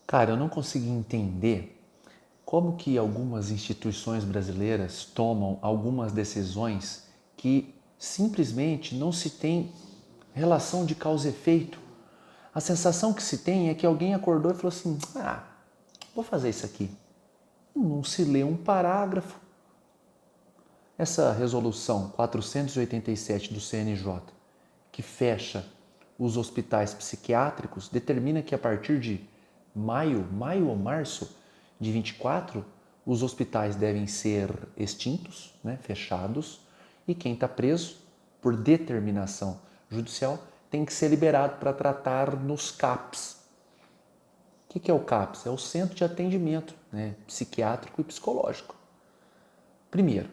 Cara, eu não consegui entender como que algumas instituições brasileiras tomam algumas decisões que simplesmente não se tem relação de causa e efeito. A sensação que se tem é que alguém acordou e falou assim: vou fazer isso aqui. Não se lê um parágrafo. Essa resolução 487 do CNJ, que fecha os hospitais psiquiátricos, determina que a partir de maio ou março de 24, os hospitais devem ser extintos, fechados, e quem está preso, por determinação judicial, tem que ser liberado para tratar nos CAPs. O que é o CAPs? É o Centro de Atendimento Psiquiátrico e Psicológico. Primeiro,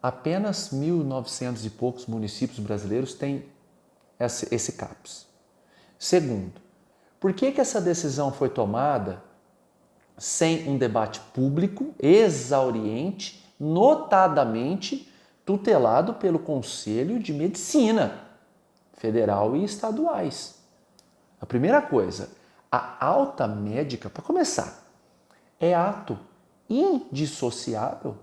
apenas 1.900 e poucos municípios brasileiros têm esse CAPs. Segundo, por que essa decisão foi tomada sem um debate público, exauriente, notadamente tutelado pelo Conselho de Medicina Federal e estaduais? A primeira coisa, a alta médica, para começar, é ato indissociável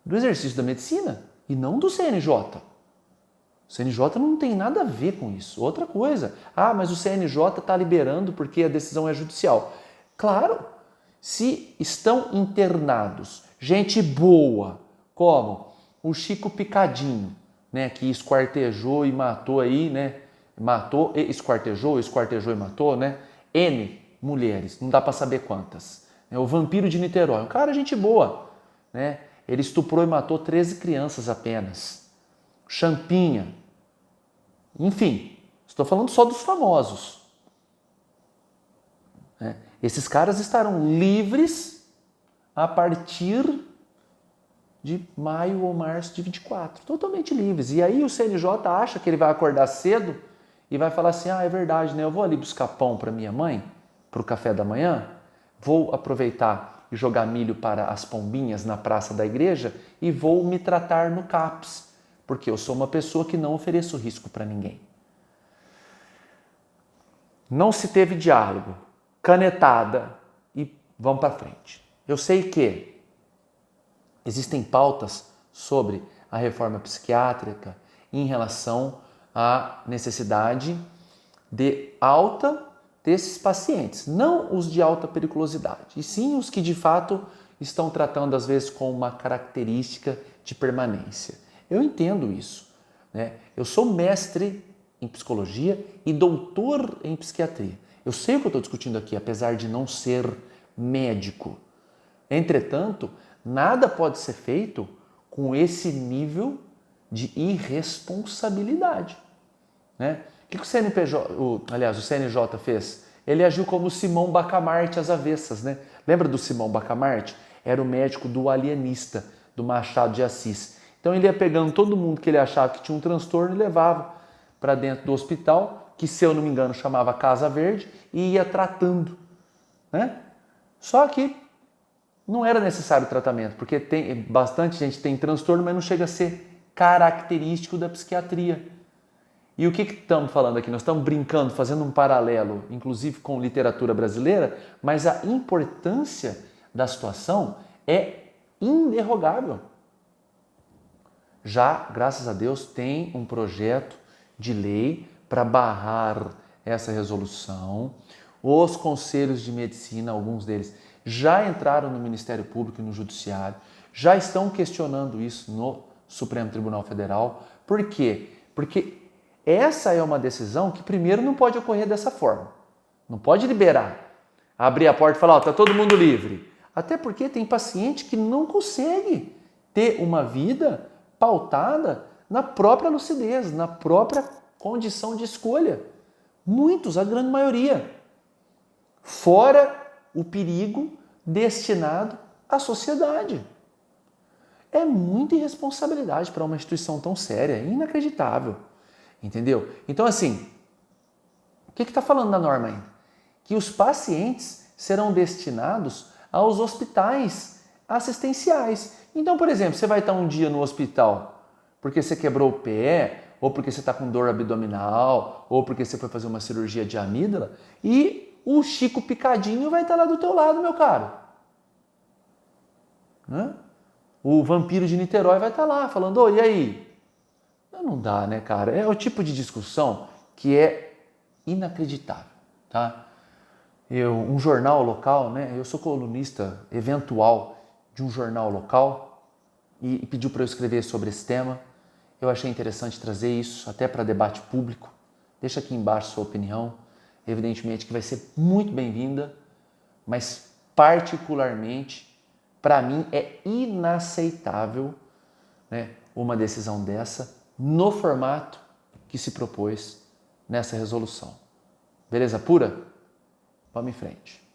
do exercício da medicina e não do CNJ. O CNJ não tem nada a ver com isso. Outra coisa, mas o CNJ está liberando porque a decisão é judicial. Claro, se estão internados gente boa, como o Chico Picadinho, que esquartejou e matou aí, esquartejou e matou, N mulheres, não dá para saber quantas. O Vampiro de Niterói, um cara gente boa, ele estuprou e matou 13 crianças apenas. Champinha. Enfim, estou falando só dos famosos. Esses caras estarão livres a partir de maio ou março de 24. Totalmente livres. E aí o CNJ acha que ele vai acordar cedo e vai falar assim, é verdade, eu vou ali buscar pão para minha mãe, para o café da manhã, vou aproveitar e jogar milho para as pombinhas na praça da igreja e vou me tratar no CAPS, porque eu sou uma pessoa que não ofereço risco para ninguém. Não se teve diálogo, canetada e vamos para frente. Eu sei que existem pautas sobre a reforma psiquiátrica em relação à necessidade de alta desses pacientes, não os de alta periculosidade, e sim os que de fato estão tratando às vezes com uma característica de permanência. Eu entendo isso. Eu sou mestre em psicologia e doutor em psiquiatria. Eu sei o que eu estou discutindo aqui, apesar de não ser médico. Entretanto, nada pode ser feito com esse nível de irresponsabilidade. O que o CNJ fez? Ele agiu como Simão Bacamarte às avessas. Lembra do Simão Bacamarte? Era o médico do alienista, do Machado de Assis. Então ele ia pegando todo mundo que ele achava que tinha um transtorno e levava para dentro do hospital, que se eu não me engano chamava Casa Verde, e ia tratando. Só que não era necessário o tratamento, porque bastante gente tem transtorno, mas não chega a ser característico da psiquiatria. E o que estamos falando aqui? Nós estamos brincando, fazendo um paralelo, inclusive com literatura brasileira, mas a importância da situação é inerrogável. Já, graças a Deus, tem um projeto de lei para barrar essa resolução. Os conselhos de medicina, alguns deles, já entraram no Ministério Público e no Judiciário, já estão questionando isso no Supremo Tribunal Federal. Por quê? Porque essa é uma decisão que, primeiro, não pode ocorrer dessa forma. Não pode liberar, abrir a porta e falar, está todo mundo livre. Até porque tem paciente que não consegue ter uma vida pautada na própria lucidez, na própria condição de escolha. Muitos, a grande maioria. Fora o perigo destinado à sociedade. É muita irresponsabilidade para uma instituição tão séria, inacreditável. Entendeu? Então, assim, o que está falando na norma ainda? Que os pacientes serão destinados aos hospitais assistenciais. Então, por exemplo, você vai estar um dia no hospital porque você quebrou o pé, ou porque você está com dor abdominal, ou porque você foi fazer uma cirurgia de amígdala, e o Chico Picadinho vai estar lá do teu lado, meu caro. Né? O Vampiro de Niterói vai estar lá falando, ô, e aí? Não dá, né, cara? É o tipo de discussão que é inacreditável, tá? Um jornal local, né? Eu sou colunista eventual de um jornal local e pediu para eu escrever sobre esse tema. Eu achei interessante trazer isso até para debate público. Deixa aqui embaixo sua opinião. Evidentemente que vai ser muito bem-vinda, mas particularmente para mim é inaceitável, né, uma decisão dessa no formato que se propôs nessa resolução. Beleza pura? Vamos em frente.